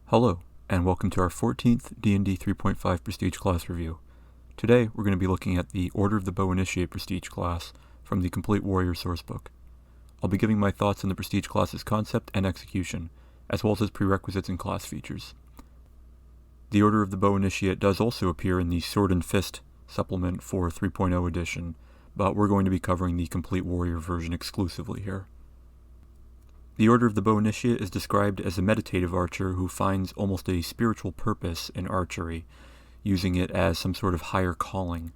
Hello, and welcome to our 14th D&D 3.5 Prestige class review. Today, we're going to be looking at the Order of the Bow Initiate Prestige class from the Complete Warrior sourcebook. I'll be giving my thoughts on the Prestige class's concept and execution, as well as its prerequisites and class features. The Order of the Bow Initiate does also appear in the Sword and Fist supplement for 3.0 edition, but we're going to be covering the Complete Warrior version exclusively here. The Order of the Bow Initiate is described as a meditative archer who finds almost a spiritual purpose in archery, using it as some sort of higher calling.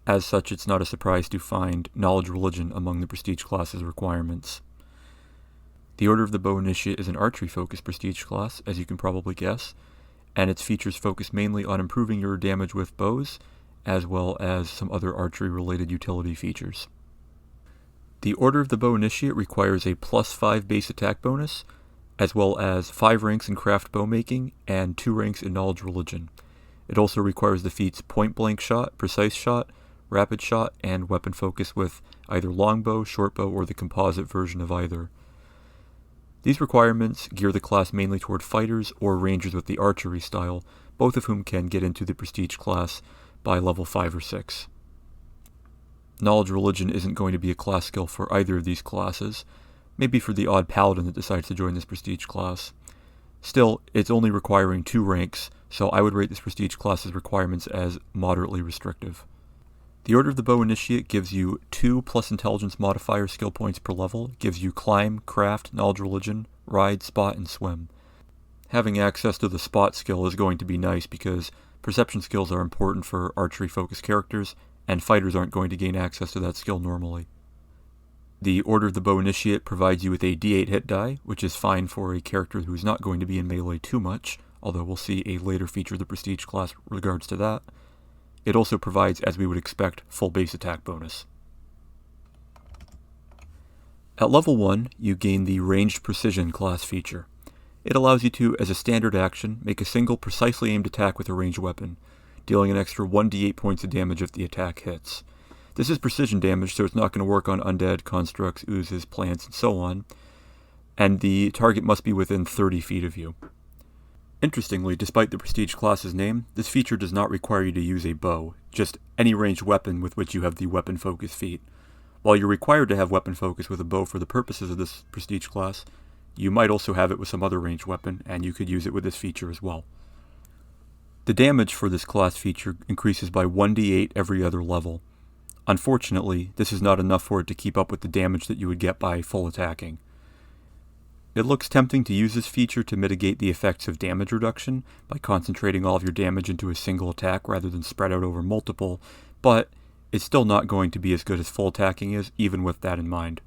As such, it's not a surprise to find knowledge religion among the Prestige class's requirements. The Order of the Bow Initiate is an archery-focused Prestige class, as you can probably guess, and its features focus mainly on improving your damage with bows, as well as some other archery-related utility features. The Order of the Bow Initiate requires a +5 base attack bonus, as well as 5 ranks in craft bowmaking and 2 ranks in knowledge religion. It also requires the feats point blank shot, precise shot, rapid shot, and weapon focus with either longbow, shortbow, or the composite version of either. These requirements gear the class mainly toward fighters or rangers with the archery style, both of whom can get into the Prestige class by level 5 or 6. Knowledge religion isn't going to be a class skill for either of these classes, maybe for the odd paladin that decides to join this Prestige class. Still, it's only requiring 2 ranks, so I would rate this Prestige class's requirements as moderately restrictive. The Order of the Bow Initiate gives you 2 plus intelligence modifier skill points per level, gives you climb, craft, knowledge religion, ride, spot, and swim. Having access to the spot skill is going to be nice because perception skills are important for archery-focused characters, and fighters aren't going to gain access to that skill normally. The Order of the Bow Initiate provides you with a D8 hit die, which is fine for a character who's not going to be in melee too much, although we'll see a later feature of the Prestige class regards to that. It also provides, as we would expect, full base attack bonus. At level 1, you gain the Ranged Precision class feature. It allows you to, as a standard action, make a single precisely aimed attack with a ranged weapon, dealing an extra 1d8 points of damage if the attack hits. This is precision damage, so it's not going to work on undead, constructs, oozes, plants, and so on, and the target must be within 30 feet of you. Interestingly, despite the Prestige class's name, this feature does not require you to use a bow, just any ranged weapon with which you have the weapon focus feat. While you're required to have weapon focus with a bow for the purposes of this Prestige class, you might also have it with some other ranged weapon, and you could use it with this feature as well. The damage for this class feature increases by 1d8 every other level. Unfortunately, this is not enough for it to keep up with the damage that you would get by full attacking. It looks tempting to use this feature to mitigate the effects of damage reduction by concentrating all of your damage into a single attack rather than spread out over multiple, but it's still not going to be as good as full attacking is, even with that in mind.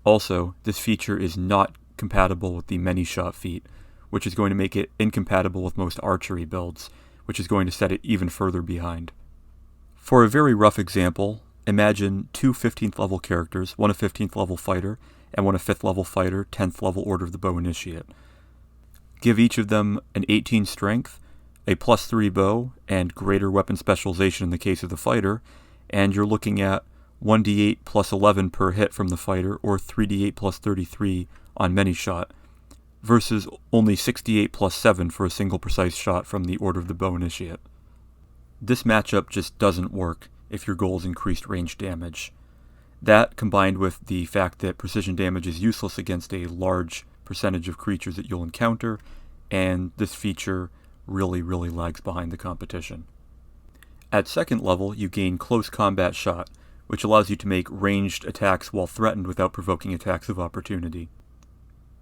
Also, this feature is not compatible with the many-shot feat, which is going to make it incompatible with most archery builds, which is going to set it even further behind. For a very rough example, imagine 2 15th level characters, one a 15th level fighter, and one a 5th level fighter, 10th level Order of the Bow Initiate. Give each of them an 18 strength, a +3 bow, and greater weapon specialization in the case of the fighter, and you're looking at 1d8 plus 11 per hit from the fighter, or 3d8 plus 33 on many shot, versus only 68 plus 7 for a single precise shot from the Order of the Bow Initiate. This matchup just doesn't work if your goal is increased range damage. That, combined with the fact that precision damage is useless against a large percentage of creatures that you'll encounter, and this feature really lags behind the competition. At 2nd level, you gain Close Combat Shot, which allows you to make ranged attacks while threatened without provoking attacks of opportunity.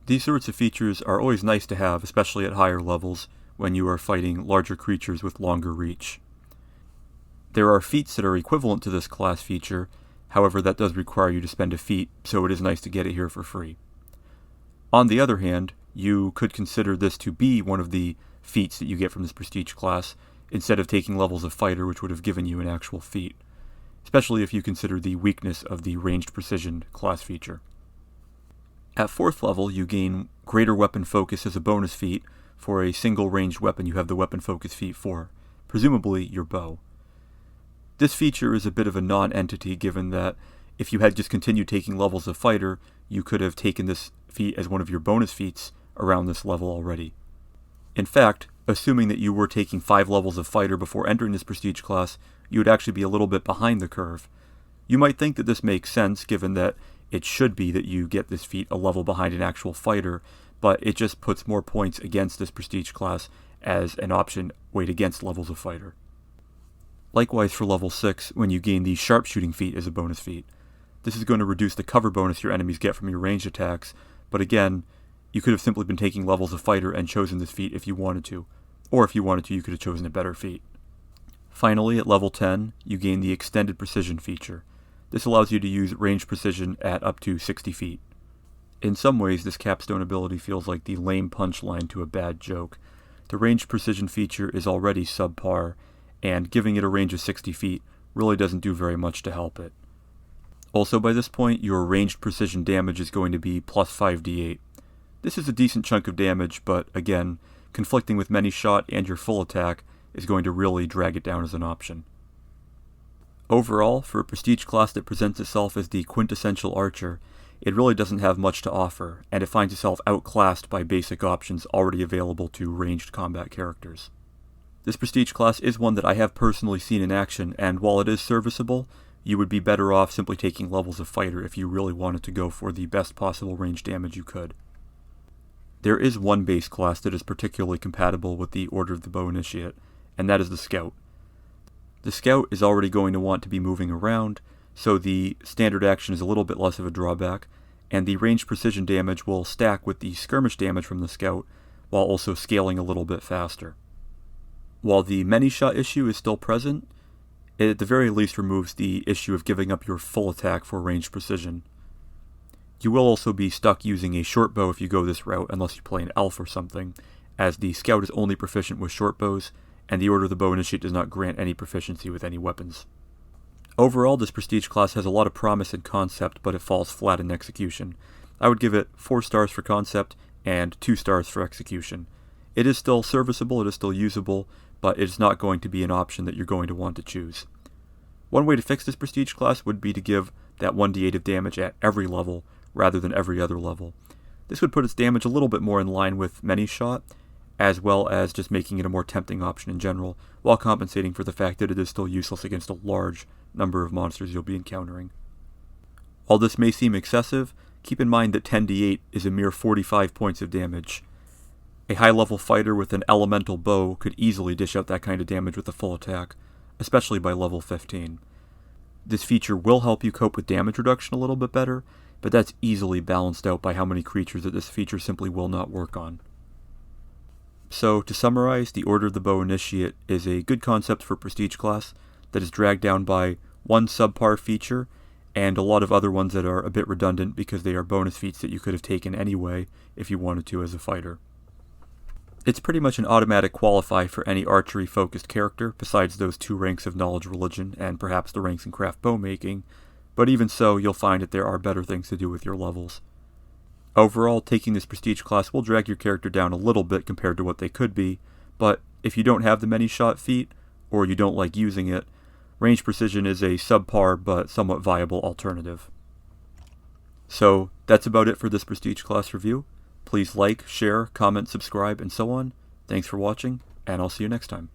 These sorts of features are always nice to have, especially at higher levels, when you are fighting larger creatures with longer reach. There are feats that are equivalent to this class feature, however that does require you to spend a feat, so it is nice to get it here for free. On the other hand, you could consider this to be one of the feats that you get from this Prestige class, instead of taking levels of fighter, which would have given you an actual feat, especially if you consider the weakness of the Ranged Precision class feature. At 4th level, you gain Greater Weapon Focus as a bonus feat for a single ranged weapon you have the weapon focus feat for, presumably your bow. This feature is a bit of a non-entity given that if you had just continued taking levels of fighter, you could have taken this feat as one of your bonus feats around this level already. In fact, assuming that you were taking 5 levels of fighter before entering this prestige class, you would actually be a little bit behind the curve. You might think that this makes sense given that it should be that you get this feat a level behind an actual fighter, but it just puts more points against this prestige class as an option weighed against levels of fighter. Likewise for level 6, when you gain the sharpshooting feat as a bonus feat. This is going to reduce the cover bonus your enemies get from your ranged attacks, but again, you could have simply been taking levels of fighter and chosen this feat if you wanted to, or if you wanted to, you could have chosen a better feat. Finally, at level 10, you gain the extended precision feature. This allows you to use ranged precision at up to 60 feet. In some ways, this capstone ability feels like the lame punchline to a bad joke. The ranged precision feature is already subpar, and giving it a range of 60 feet really doesn't do very much to help it. Also by this point, your ranged precision damage is going to be plus 5d8. This is a decent chunk of damage, but again, conflicting with many shot and your full attack is going to really drag it down as an option. Overall, for a prestige class that presents itself as the quintessential archer, it really doesn't have much to offer, and it finds itself outclassed by basic options already available to ranged combat characters. This prestige class is one that I have personally seen in action, and while it is serviceable, you would be better off simply taking levels of fighter if you really wanted to go for the best possible range damage you could. There is one base class that is particularly compatible with the Order of the Bow Initiate, and that is the Scout. The Scout is already going to want to be moving around, so the standard action is a little bit less of a drawback, and the ranged precision damage will stack with the skirmish damage from the Scout, while also scaling a little bit faster. While the many-shot issue is still present, it at the very least removes the issue of giving up your full attack for ranged precision. You will also be stuck using a short bow if you go this route, unless you play an elf or something, as the Scout is only proficient with short bows, and the Order of the Bow Initiate does not grant any proficiency with any weapons. Overall, this prestige class has a lot of promise in concept, but it falls flat in execution. I would give it 4 stars for concept and 2 stars for execution. It is still serviceable, it is still usable, but it is not going to be an option that you're going to want to choose. One way to fix this prestige class would be to give that 1d8 of damage at every level, rather than every other level. This would put its damage a little bit more in line with many shot, as well as just making it a more tempting option in general, while compensating for the fact that it is still useless against a large number of monsters you'll be encountering. While this may seem excessive, keep in mind that 10d8 is a mere 45 points of damage. A high-level fighter with an elemental bow could easily dish out that kind of damage with a full attack, especially by level 15. This feature will help you cope with damage reduction a little bit better, but that's easily balanced out by how many creatures that this feature simply will not work on. So, to summarize, the Order of the Bow Initiate is a good concept for prestige class that is dragged down by one subpar feature and a lot of other ones that are a bit redundant because they are bonus feats that you could have taken anyway if you wanted to as a fighter. It's pretty much an automatic qualify for any archery-focused character, besides those 2 ranks of knowledge religion and perhaps the ranks in craft bow making, but even so, you'll find that there are better things to do with your levels. Overall, taking this prestige class will drag your character down a little bit compared to what they could be, but if you don't have the many-shot feat, or you don't like using it, range precision is a subpar but somewhat viable alternative. So, that's about it for this prestige class review. Please like, share, comment, subscribe, and so on. Thanks for watching, and I'll see you next time.